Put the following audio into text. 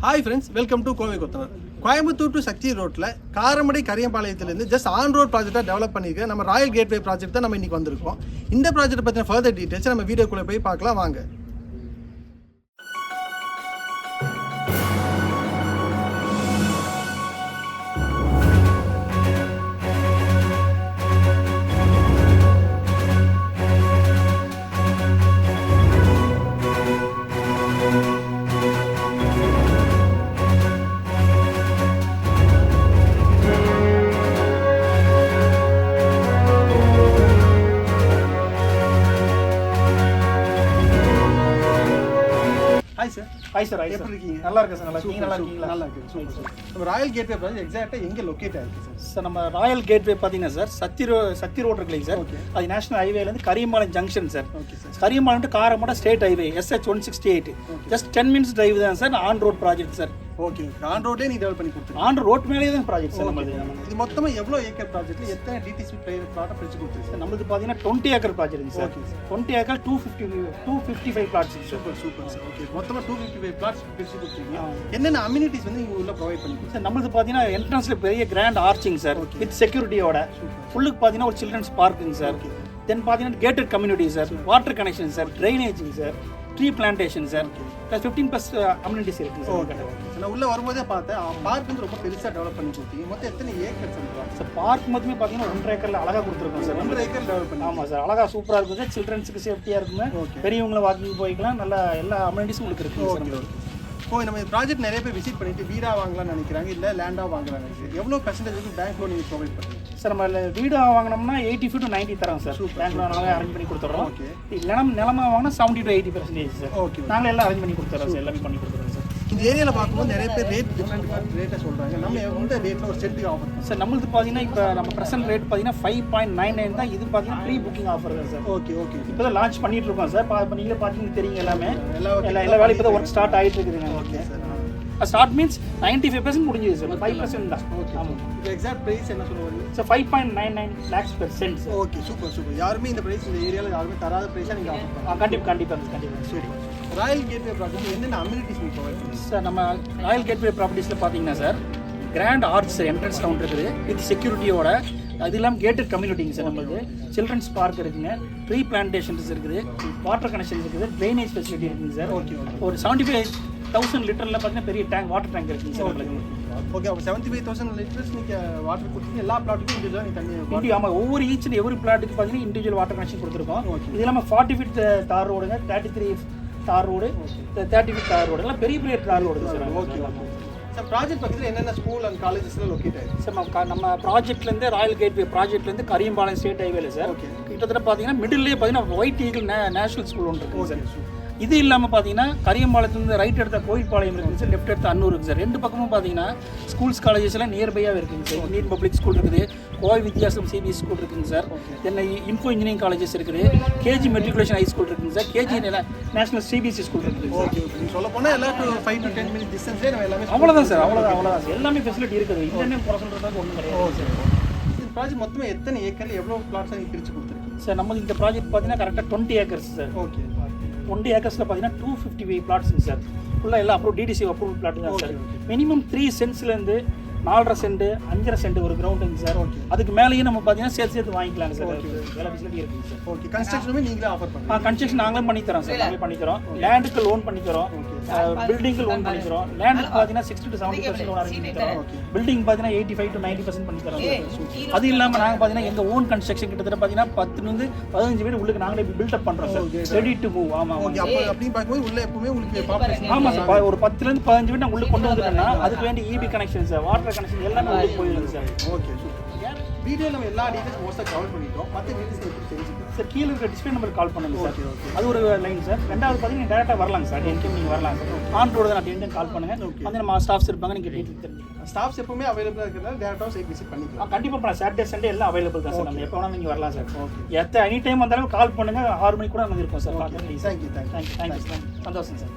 Hi friends, welcome to Kovilpalayam. Coimbatore to Sakti road la Karamdai Kariyampalayam just on road project develop பண்ணிருக்க நம்ம Royal gateway project தான் நம்ம இன்னைக்கு வந்திருக்கோம். இந்த ப்ராஜெக்ட் பத்தின further details நம்ம வீடியோக்குள்ள போய் பார்க்கலாம் வாங்க. Hi sir, எப்படி இருக்கீங்க? நல்லா இருக்கேன் சார். நல்லா இருக்கீங்களா? நல்லா இருக்கு. சூப்பர். நம்ம ராயல் கேட்வே ப்ராஜெக்ட் எக்ஸாக்ட்டா எங்க லொகேட் ஆயிருக்கு சார்? சார் நம்ம ராயல் கேட்வே பாத்தீங்கன்னா சார் சத்தி ரோட் இருக்குல்லைங்க சார். அது நேஷனல் ஹைவேல இருந்து Kariyampalayam junction sir. Okay sir. Kariyampalayam to Karamadai state highway SH 168. Just 10 minutes drive தான் sir. On road project sir. Okay. On ரோட்லயே நீ டெவலப் பண்ணி கொடுத்தீங்க. ஆன் ரோட் மேலேயே தான் ப்ராஜெக்ட் சார் நம்மது. இது மொத்தமா எவ்வளவு ஏக்கர் ப்ராஜெக்ட்ல எத்தனை DTCP பிளாட் பிரிச்சு கொடுத்தீங்க சார்? நம்மது பாத்தீங்கன்னா 20 acre project sir. 20 acre 255 plots. Super sir. Okay. மொத்தமா 255 பிளாட்ஸ் பிரிச்சு கொடுத்தீங்க. என்னென்ன அம்யூனிட்டிஸ் வந்து நீங்க உள்ள ப்ரொவைட் பண்ணி சார்? நம்மது பாத்தீங்கன்னா என்ட்ரன்ஸ்ல பெரிய கிராண்ட் ஆர்ச்சிங் சார் வித் செக்யூரிட்டியோட. ஃபுல்லுக்கு பாத்தீங்கன்னா ஒரு சில்ட்ரன்ஸ் பார்க்கிங் சார். தென் பாத்தீங்கன்னா gated community sir, water connection sir, drainage sir, tree plantation sir, +15+ amenities இருக்கு சார். நான் உள்ள வரும்போதே பார்த்தேன் பார்க் வந்து ரொம்ப பெருசா டெவலப் பண்ணி கொடுத்தீங்க. மொத்தம் எத்தனை ஏக்கர் சார்? பார்க் மொத்தமே பாத்தீங்கன்னா 1.5 ஏக்கர்ல அழகா கொடுத்துருக்கோம் சார். 1.5 ஏக்கர் டெவலப் பண்ணி. ஆமா சார், அழகா சூப்பரா இருக்குது சார். சில்ட்ரன்ஸ்க்கு சேஃப்டியா இருக்குங்க, பெரியவங்கள வாக்கிங் போய்க்கலாம். நல்ல எல்லா அம்யூனிட்டிஸும் உங்களுக்கு இருக்கு. இப்போ நம்ம இந்த ப்ராஜெக்ட் நிறைய பேர் விசிட் பண்ணிட்டு வீடா வாங்கலாம்னு நினைக்கிறாங்க, இல்ல லேண்டா வாங்கலாம்னு நினைக்கிறாங்க. எவ்வளவு பெர்சன்டேஜ் பேங்க் லோன் நீங்க ப்ரொவைட் பண்ணுவீங்க சார்? நம்ம வீடா வாங்கினோம்னா 85 to 90 தரோம் சார். பேங்க் லோன் நாங்களே அரேஞ்ச் பண்ணி கொடுத்துறோம். நிலமா வாங்கினா 70 to 80% சார். ஓகே, நாங்களே எல்லாம் அரேஞ்ச் பண்ணி கொடுத்துறோம் சார். எல்லாமே பண்ணி கொடுத்துறோம் சார். இந்த ஏரியால பார்க்கும்போது நிறைய பேர் ரேட் டிஃபரெண்ட் ரேட்டை சொல்றாங்க. நம்ம எந்த ரேட்ல ஒரு செட்டுக்கு ஆஃபர் சார்? நம்மளுக்கு பாத்தீங்கன்னா இப்போ நம்ம பிரசன்ட் ரேட் பாத்தீங்கன்னா 5.99 தான். இது பாத்தீங்கன்னா ப்ரீ புக்கிங் ஆஃபர் தான் சார். ஓகே. இப்போதான் லான்ச் பண்ணிட்டு இருக்கோம் சார். நீங்களே பாத்தீங்கன்னா தெரியும் எல்லாமே எல்லா வேலையும் இப்போதான் ஒர்க் ஸ்டார்ட் ஆயிட்டு இருக்குது. Okay sir. ஸ்டார்ட் மீன்ஸ் 95% முடிஞ்சது சார். 5% தான். ஓகே. ஆமாம். இப்போ எக்ஸாக்ட் பிரைஸ் என்ன சொல்லுவாங்க sir? 5.99 lakhs per cent sir. Okay, super. யாருமே இந்த பிரைஸ் இந்த ஏரியால யாருமே தராத பிரைஸா நீங்க ஆஃபர் பண்ணுங்க. கண்டிப்பா. சரி. ராயல் கேட்வே ப்ராஜெக்ட் என்னென்ன அம்யூனிட்டிஸ் நீங்க ப்ரொவைட் பண்ணுவீங்க சார்? நம்ம ராயல் கேட்வே ப்ராப்பர்ட்டிஸ்ல பாத்தீங்கன்னா sir grand arch sir, entrance round இருக்குது வித் செக்யூரிட்டியோட. அது இல்லாமல் கேட்டட் கம்யூனிட்டிங்க சார். நம்மளுக்கு சில்ட்ரன்ஸ் பார்க் இருக்குங்க, ட்ரீ பிளான்டேஷன்ஸ் இருக்குது, வாட்டர் கனெக்ஷன் இருக்குது, ட்ரைனேஜ் ஃபெசிலிட்டி இருக்குங்க சார். ஓகே. ஒரு 75,000 லிட்டரில் பார்த்தீங்கன்னா பெரிய டேங்க், வாட்டர் டேங்க் இருக்குங்க சார் உங்களுக்கு. ஓகே. அப்போ 75,000 லிட்டர்ஸ் நீங்கள் வாட்டர் கொடுத்து எல்லா பிளாட்டுக்கும் இண்டிவிஜுவலாக நீங்கள் தண்ணி. ஆமாம், ஒவ்வொரு ஈச் அண்ட் எவ்ரி பிளாட்டுக்கு பார்த்தீங்கன்னா இண்டிவிஜுவல் வாட்டர் கனெக்ஷன் கொடுத்துருக்கோம். இது இல்லாமல் 40 feet தார் ரோடுங்க, 33 தார் ரோடு, 30 feet தார் ரோடு, எல்லாம் பெரிய தார் road sir. Okay. Sir project பக்கத்தில் என்னென்ன ஸ்கூல் அண்ட் காலேஜஸ்லாம் லொக்கேட் ஆயிருக்கு சார்? நம்ம ப்ராஜெக்ட்லேருந்து ராயல் கேட்வே ப்ராஜெக்ட்லேருந்து கரியம்பாளையம் ஸ்டேட் ஹைவேல சார். கிட்டத்தட்ட பார்த்தீங்கன்னா மிடில்லேயே பார்த்தீங்கன்னா ஒயிட் ஈகிள் நேஷனல் ஸ்கூல் ஒன்று இருக்குது சார். இது இல்லாமல் பார்த்தீங்கன்னா கரியம்பாளையத்துலேருந்து ரைட் எடுத்த கோவில்பாளையம் இருக்குங்க சார், லெஃப்ட் எடுத்த அன்னூர் இருக்குது சார். ரெண்டு பக்கமும் பார்த்தீங்கன்னா ஸ்கூல்ஸ் காலேஜஸ் எல்லாம் நியர்பையாக இருக்குங்க சார். இந்தியன் பப்ளிக் ஸ்கூல் இருக்குது, கோவை வித்யாசம் CBE ஸ்கூல் இருக்குங்க சார். தென்னை இன்ஃபோ இன்ஜினியரிங் காலேஜஸ் இருக்குது, KG மெட்ரிகுலேஷன் ஹை ஸ்கூல் இருக்குங்க sir, KG national CBSE school இருக்குது. ஓகே. சொல்ல போனால் எல்லாம் 5 to 10 minutes டிஸ்டன்ஸ்லேயே நம்ம எல்லாமே அவ்வளோதான் சார். அவ்வளோதான் எல்லாமே ஃபெசிலிட்டி இருக்குது. இல்லைன்னு குறை சொல்கிறதுக்கு ஒன்றும் கிடையாது. இந்த ப்ராஜெக்ட் மொத்தமாக எத்தனை ஏக்கரில் எவ்வளோ பிளாட்ஸாக நீங்கள் பிரித்து கொடுத்துருக்கீங்க சார்? நம்ம இந்த ப்ராஜெக்ட் பார்த்தீங்கன்னா கரெக்டாக 20 ஏக்கர்ஸ் சார். ஓகே. 20 ஏக்கர்ஸில் பார்த்தீங்கன்னா 255 பிளாட்ஸுங்க சார். ஃபுல்லாக எல்லாம் DTC அப்ரூவல் பிளாட் தான் சார். மினிமம் 3 சென்ட்ஸ்லேருந்து 4.5 சென்ட் 5.5 சென்ட் ஒரு கிரவுண்டுங்க சார். அதுக்கு மேலேயே நம்ம பார்த்தீங்கன்னா சேர்த்து வாங்கிக்கலாங்க சார். எல்லா ஃபெசிலிட்டி இருக்குங்க சார். ஓகே. கன்ஸ்ட்ரக்ஷனுமே நீங்களே ஆஃபர் பண்ணுங்க? கன்ஸ்ட்ரக்ஷன் நாங்களே பண்ணி தரோம் சார். நாங்களே பண்ணி தரோம். லேண்டுக்கு லோன் பண்ணி தரோம், பில்டிங்க்கு லோன் பண்ணி தரோம். லேண்டுக்கு பார்த்தீங்கன்னா 60 to 70% லோன் அரேஞ்ச் பண்ணி தரோம். பில்டிங் பார்த்தீங்கன்னா 85 to 90% பண்ணி தரோம். அது இல்லாமல் நாங்கள் பார்த்தீங்கன்னா எங்கள் ஓன் கன்ஸ்ட்ரக்ஷன் கிட்டத்தட்ட பார்த்தீங்கன்னா 10 to 15 வீடு உங்களுக்கு நாங்களே பில்டப் பண்ணுறோம் சார். Ready to move. ஆமாம். அப்படின்னு பார்க்கும்போது உள்ள எப்பவுமே உங்களுக்கு பாப்புலேஷன். ஆமாம் சார். ஒரு 10 to 15 வீடு நாங்கள் உள்ளே கொண்டு வந்துட்டோம்னா அதுக்கு வேண்டிய EB connection sir, water connection எல்லாமே உள்ளே போயிடுங்க சார். Okay, super. வீடியோ நம்ம எல்லா டீடைல்ஸ் மோஸ்ட்டாக கவர் பண்ணிட்டோம். மற்ற டீடைல்ஸ் எப்படி தெரிஞ்சுக்கலாம் சார்? கீழே இருக்கிற டிஸ்பிளே நம்பருக்கு கால் பண்ணுங்க சார். அது ஒரு லைன் சார். ரெண்டாவது பார்த்தீங்கன்னா டேரெக்டாக வரலாங்க சார். என்டைம் நீங்கள் வரலாம் சார். ஆன் ரோடு தான். நான் என்டைம் கால் பண்ணுங்கள். வந்து நம்ம ஸ்டாஃப்ஸ் இருப்பாங்க, நீங்கள் டீட்டெயில் தெரிஞ்சுக்கலாம். ஸ்டாஃப்ஸ் எப்பவுமே அவைலபிளாக இருக்கிறதால டேரெக்டாக சைட் விசிட் பண்ணிக்கலாம். கண்டிப்பாக பண்ணலாம். சாட்டர்டே சண்டே எல்லாம் அவைலபிள் தான் சார். நம்ம எப்போ வேணாலும் நீங்கள் வரலாம் சார். எனி டைம் வந்தாலும் கால் பண்ணுங்கள். 6 மணிக்கு கூட நம்ம இருக்கோம் சார். தேங்க்யூ. சந்தோஷம் சார்.